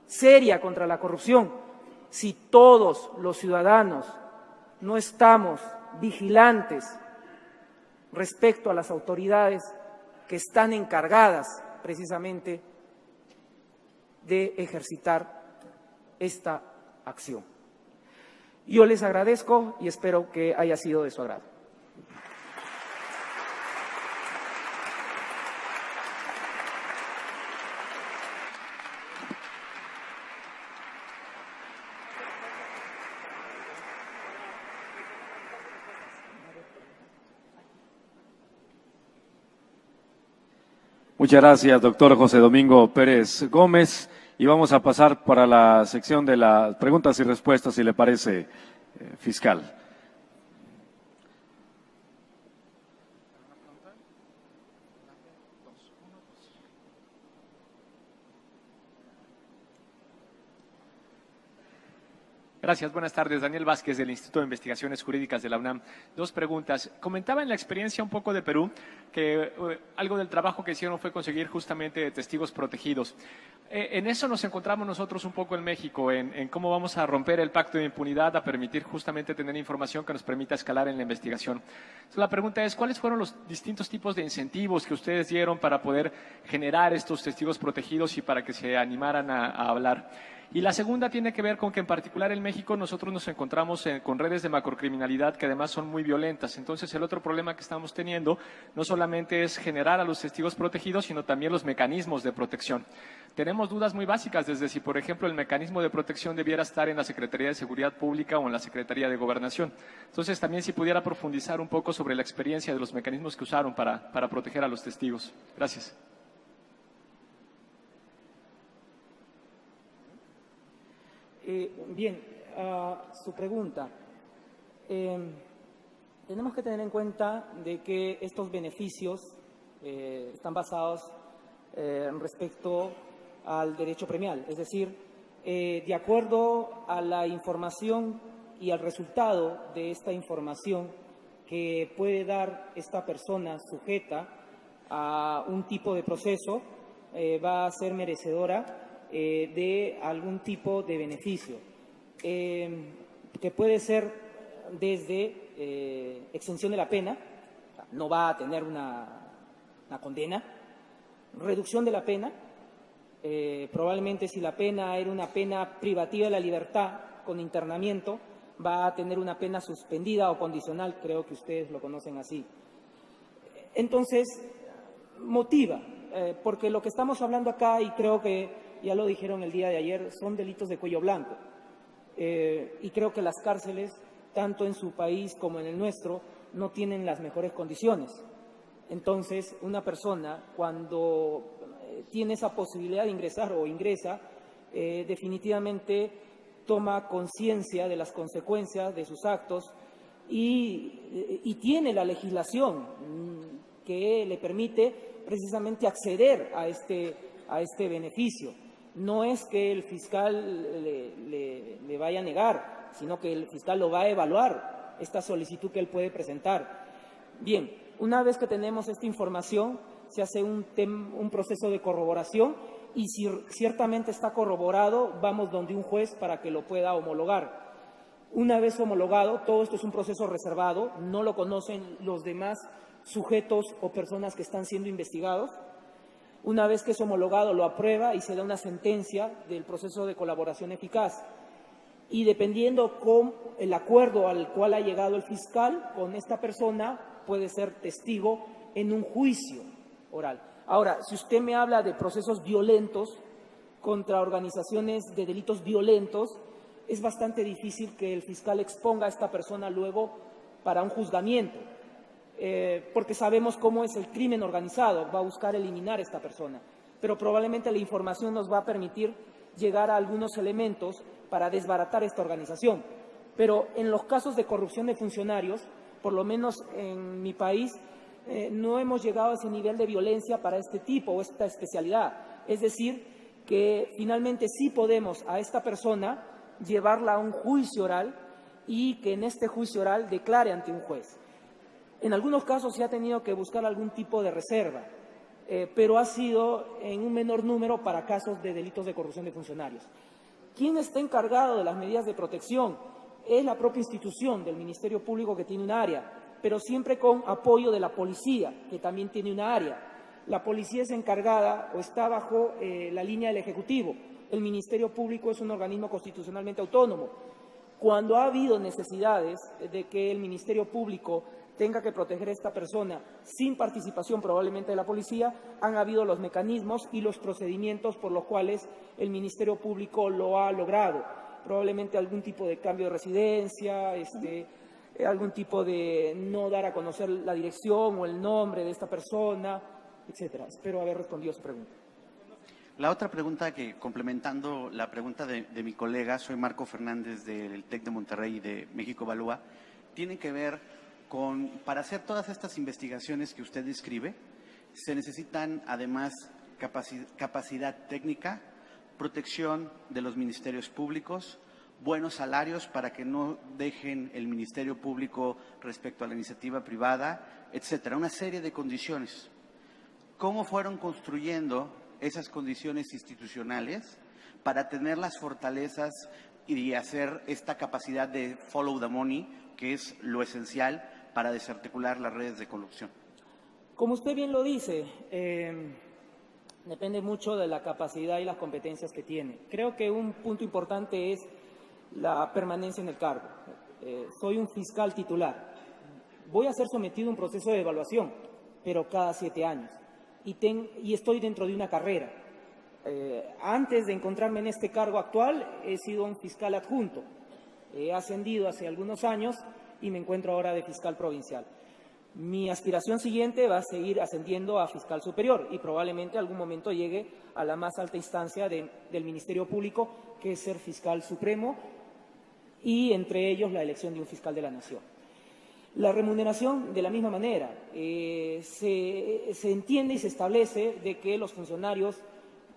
seria contra la corrupción si todos los ciudadanos no estamos vigilantes respecto a las autoridades que están encargadas precisamente de ejercitar esta acción. Yo les agradezco y espero que haya sido de su agrado. Muchas gracias, doctor José Domingo Pérez Gómez. Y vamos a pasar para la sección de las preguntas y respuestas, si le parece, fiscal. Gracias, buenas tardes. Daniel Vázquez, del Instituto de Investigaciones Jurídicas de la UNAM. Dos preguntas. Comentaba en la experiencia un poco de Perú que algo del trabajo que hicieron fue conseguir justamente testigos protegidos. En eso nos encontramos nosotros un poco en México, en cómo vamos a romper el pacto de impunidad, a permitir justamente tener información que nos permita escalar en la investigación. Entonces, la pregunta es, ¿cuáles fueron los distintos tipos de incentivos que ustedes dieron para poder generar estos testigos protegidos y para que se animaran a hablar? Y la segunda tiene que ver con que en particular en México nosotros nos encontramos con redes de macrocriminalidad que además son muy violentas. Entonces el otro problema que estamos teniendo no solamente es generar a los testigos protegidos, sino también los mecanismos de protección. Tenemos dudas muy básicas desde si, por ejemplo, el mecanismo de protección debiera estar en la Secretaría de Seguridad Pública o en la Secretaría de Gobernación. Entonces también si pudiera profundizar un poco sobre la experiencia de los mecanismos que usaron para proteger a los testigos. Gracias. Bien, su pregunta. Tenemos que tener en cuenta de que estos beneficios están basados respecto al derecho premial, es decir, de acuerdo a la información y al resultado de esta información que puede dar esta persona sujeta a un tipo de proceso, va a ser merecedora de algún tipo de beneficio, que puede ser desde exención de la pena, no va a tener una condena, reducción de la pena, probablemente si la pena era una pena privativa de la libertad con internamiento, va a tener una pena suspendida o condicional, creo que ustedes lo conocen así. Entonces, motiva, porque lo que estamos hablando acá, y creo que ya lo dijeron el día de ayer, son delitos de cuello blanco. Y creo que las cárceles, tanto en su país como en el nuestro, no tienen las mejores condiciones. Entonces, una persona cuando tiene esa posibilidad de ingresar o ingresa, definitivamente toma conciencia de las consecuencias de sus actos y tiene la legislación que le permite precisamente acceder a este beneficio. No es que el fiscal le vaya a negar, sino que el fiscal lo va a evaluar, esta solicitud que él puede presentar. Bien, una vez que tenemos esta información, se hace un proceso de corroboración y si ciertamente está corroborado, vamos donde un juez para que lo pueda homologar. Una vez homologado, todo esto es un proceso reservado, no lo conocen los demás sujetos o personas que están siendo investigados. Una vez que es homologado, lo aprueba y se da una sentencia del proceso de colaboración eficaz. Y dependiendo con el acuerdo al cual ha llegado el fiscal con esta persona, puede ser testigo en un juicio oral. Ahora, si usted me habla de procesos violentos contra organizaciones de delitos violentos, es bastante difícil que el fiscal exponga a esta persona luego para un juzgamiento. Porque sabemos cómo es el crimen organizado, va a buscar eliminar a esta persona. Pero probablemente la información nos va a permitir llegar a algunos elementos para desbaratar esta organización. Pero en los casos de corrupción de funcionarios, por lo menos en mi país, no hemos llegado a ese nivel de violencia para este tipo o esta especialidad. Es decir, que finalmente sí podemos a esta persona llevarla a un juicio oral y que en este juicio oral declare ante un juez. En algunos casos se ha tenido que buscar algún tipo de reserva, pero ha sido en un menor número para casos de delitos de corrupción de funcionarios. ¿Quién está encargado de las medidas de protección? Es la propia institución del Ministerio Público, que tiene un área, pero siempre con apoyo de la policía, que también tiene una área. La policía es encargada o está bajo la línea del Ejecutivo. El Ministerio Público es un organismo constitucionalmente autónomo. Cuando ha habido necesidades de que el Ministerio Público tenga que proteger a esta persona sin participación probablemente de la policía, han habido los mecanismos y los procedimientos por los cuales el Ministerio Público lo ha logrado. Probablemente algún tipo de cambio de residencia, algún tipo de no dar a conocer la dirección o el nombre de esta persona, etcétera. Espero haber respondido a su pregunta. La otra pregunta, que complementando la pregunta de mi colega, soy Marco Fernández del TEC de Monterrey y de México Evalúa, tiene que ver con, para hacer todas estas investigaciones que usted describe, se necesitan además capacidad técnica, protección de los ministerios públicos, buenos salarios para que no dejen el Ministerio Público respecto a la iniciativa privada, etcétera, una serie de condiciones. ¿Cómo fueron construyendo esas condiciones institucionales para tener las fortalezas y hacer esta capacidad de follow the money, que es lo esencial para desarticular las redes de corrupción? Como usted bien lo dice, Depende mucho de la capacidad y las competencias que tiene. Creo que un punto importante es la permanencia en el cargo. Soy un fiscal titular. Voy a ser sometido a un proceso de evaluación, pero cada 7 años. Y estoy dentro de una carrera. Antes de encontrarme en este cargo actual, he sido un fiscal adjunto. He ascendido hace algunos años y me encuentro ahora de fiscal provincial. Mi aspiración siguiente va a seguir ascendiendo a fiscal superior y probablemente algún momento llegue a la más alta instancia del Ministerio Público, que es ser fiscal supremo, y entre ellos la elección de un fiscal de la Nación. La remuneración, de la misma manera, se entiende y se establece de que los funcionarios,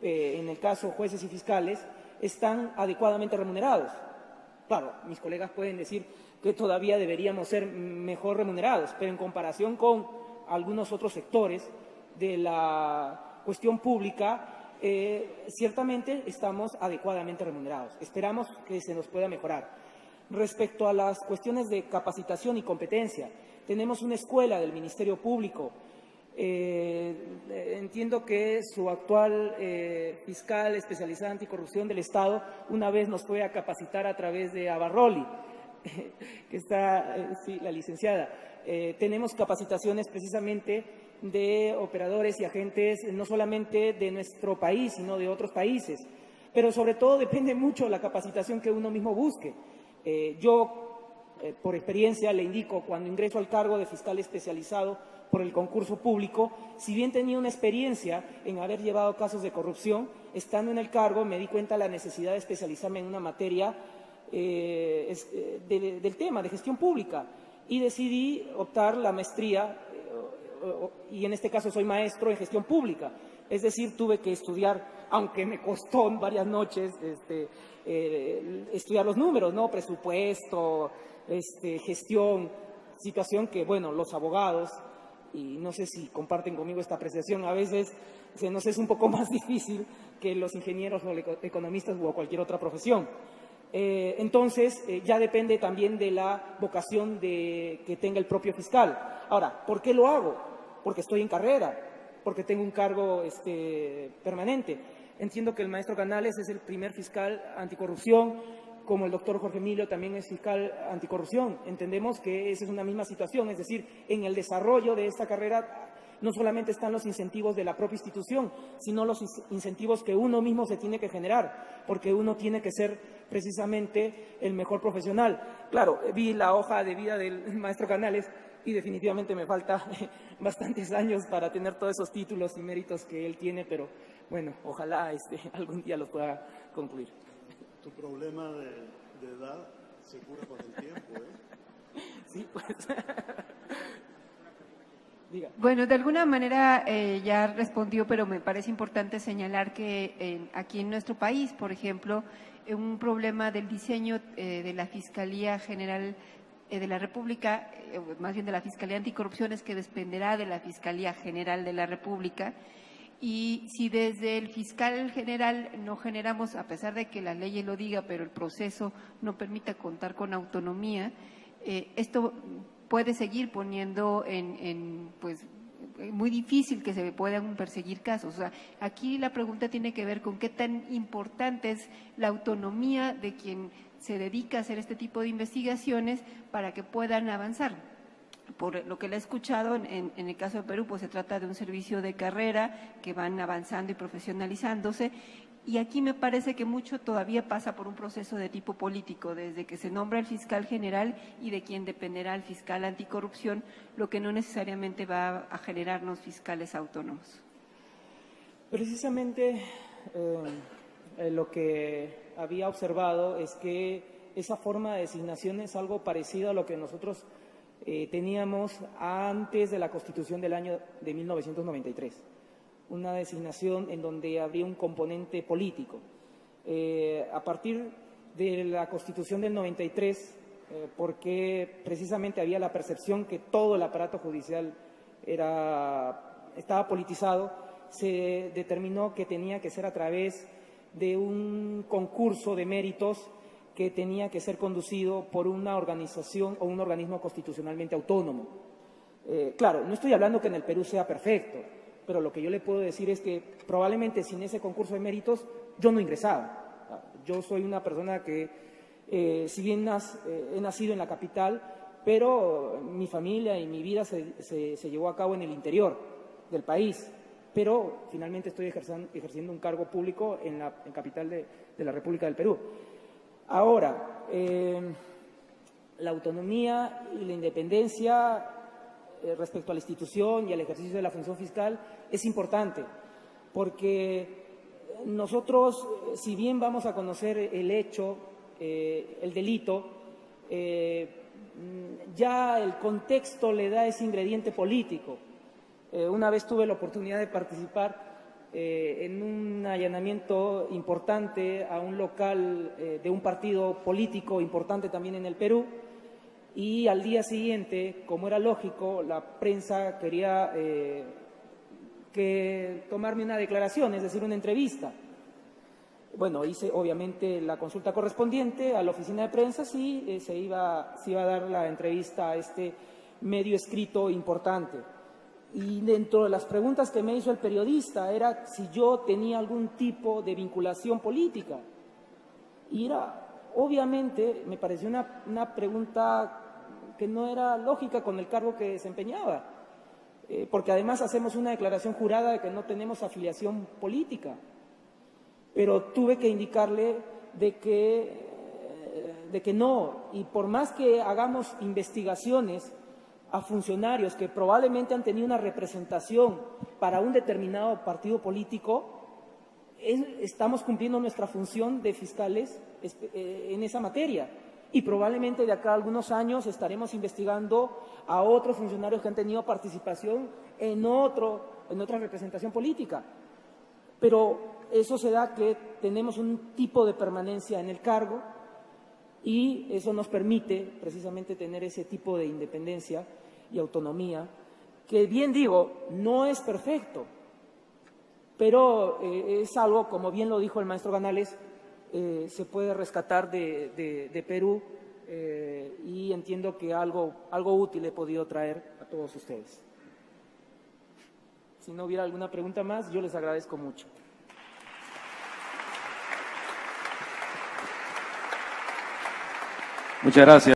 en el caso jueces y fiscales, están adecuadamente remunerados. Claro, mis colegas pueden decir que todavía deberíamos ser mejor remunerados, pero en comparación con algunos otros sectores de la cuestión pública, ciertamente estamos adecuadamente remunerados. Esperamos que se nos pueda mejorar. Respecto a las cuestiones de capacitación y competencia, tenemos una escuela del Ministerio Público. Entiendo que su actual fiscal especializada en anticorrupción del Estado una vez nos fue a capacitar a través de Abarroli, que está, sí, la licenciada. Tenemos capacitaciones precisamente de operadores y agentes no solamente de nuestro país, sino de otros países. Pero sobre todo depende mucho de la capacitación que uno mismo busque. Por experiencia, le indico, cuando ingreso al cargo de fiscal especializado por el concurso público, si bien tenía una experiencia en haber llevado casos de corrupción, estando en el cargo me di cuenta de la necesidad de especializarme en una materia del tema de gestión pública y decidí optar la maestría, y en este caso soy maestro en gestión pública. Es decir, tuve que estudiar, aunque me costó varias noches, estudiar los números, ¿no? Presupuesto, gestión, situación que, bueno, los abogados, y no sé si comparten conmigo esta apreciación, a veces se nos es un poco más difícil que los ingenieros o economistas o cualquier otra profesión. Entonces, ya depende también de la vocación que tenga el propio fiscal. Ahora, ¿por qué lo hago? Porque estoy en carrera, porque tengo un cargo permanente. Entiendo que el maestro Canales es el primer fiscal anticorrupción, como el doctor Jorge Emilio también es fiscal anticorrupción. Entendemos que esa es una misma situación, es decir, en el desarrollo de esta carrera no solamente están los incentivos de la propia institución, sino los incentivos que uno mismo se tiene que generar, porque uno tiene que ser precisamente el mejor profesional. Claro, vi la hoja de vida del maestro Canales y definitivamente me falta bastantes años para tener todos esos títulos y méritos que él tiene, pero bueno, ojalá algún día los pueda concluir. Tu problema de edad se cura con el tiempo, ¿eh? Sí, pues. Diga. Bueno, de alguna manera ya respondió, pero me parece importante señalar que aquí en nuestro país, por ejemplo, un problema del diseño de la Fiscalía General de la República, más bien de la Fiscalía Anticorrupción, es que dependerá de la Fiscalía General de la República. Y si desde el fiscal general no generamos, a pesar de que la ley lo diga, pero el proceso no permita contar con autonomía, esto puede seguir poniendo pues muy difícil que se puedan perseguir casos. O sea, aquí la pregunta tiene que ver con qué tan importante es la autonomía de quien se dedica a hacer este tipo de investigaciones para que puedan avanzar. Por lo que le he escuchado, en el caso de Perú, pues se trata de un servicio de carrera que van avanzando y profesionalizándose. Y aquí me parece que mucho todavía pasa por un proceso de tipo político, desde que se nombra el fiscal general y de quien dependerá el fiscal anticorrupción, lo que no necesariamente va a generarnos fiscales autónomos. Precisamente lo que había observado es que esa forma de designación es algo parecido a lo que nosotros teníamos antes de la Constitución del año de 1993, una designación en donde habría un componente político. A partir de la Constitución del 93, porque precisamente había la percepción que todo el aparato judicial estaba politizado, se determinó que tenía que ser a través de un concurso de méritos que tenía que ser conducido por una organización o un organismo constitucionalmente autónomo. Claro, no estoy hablando que en el Perú sea perfecto, pero lo que yo le puedo decir es que probablemente sin ese concurso de méritos yo no ingresaba. Yo soy una persona que, si bien he nacido en la capital, pero mi familia y mi vida se llevó a cabo en el interior del país, pero finalmente estoy ejerciendo un cargo público en la capital de la República del Perú. Ahora, la autonomía y la independencia respecto a la institución y al ejercicio de la función fiscal es importante, porque nosotros, si bien vamos a conocer el hecho, el delito, ya el contexto le da ese ingrediente político. Una vez tuve la oportunidad de participar en un allanamiento importante a un local de un partido político importante también en el Perú, y al día siguiente, como era lógico, la prensa quería tomarme una declaración, es decir, una entrevista. Bueno, hice obviamente la consulta correspondiente a la oficina de prensa si se iba a dar la entrevista a este medio escrito importante. Y dentro de las preguntas que me hizo el periodista era si yo tenía algún tipo de vinculación política. Y obviamente, me pareció una pregunta que no era lógica con el cargo que desempeñaba, porque además hacemos una declaración jurada de que no tenemos afiliación política. Pero tuve que indicarle de que no, y por más que hagamos investigaciones a funcionarios que probablemente han tenido una representación para un determinado partido político, estamos cumpliendo nuestra función de fiscales en esa materia. Y probablemente de acá a algunos años estaremos investigando a otros funcionarios que han tenido participación en otra representación política. Pero eso se da que tenemos un tipo de permanencia en el cargo y eso nos permite precisamente tener ese tipo de independencia y autonomía, que bien digo, no es perfecto, pero es algo, como bien lo dijo el maestro Ganales, se puede rescatar de Perú, y entiendo que algo útil he podido traer a todos ustedes. Si no hubiera alguna pregunta más, yo les agradezco mucho. Muchas gracias.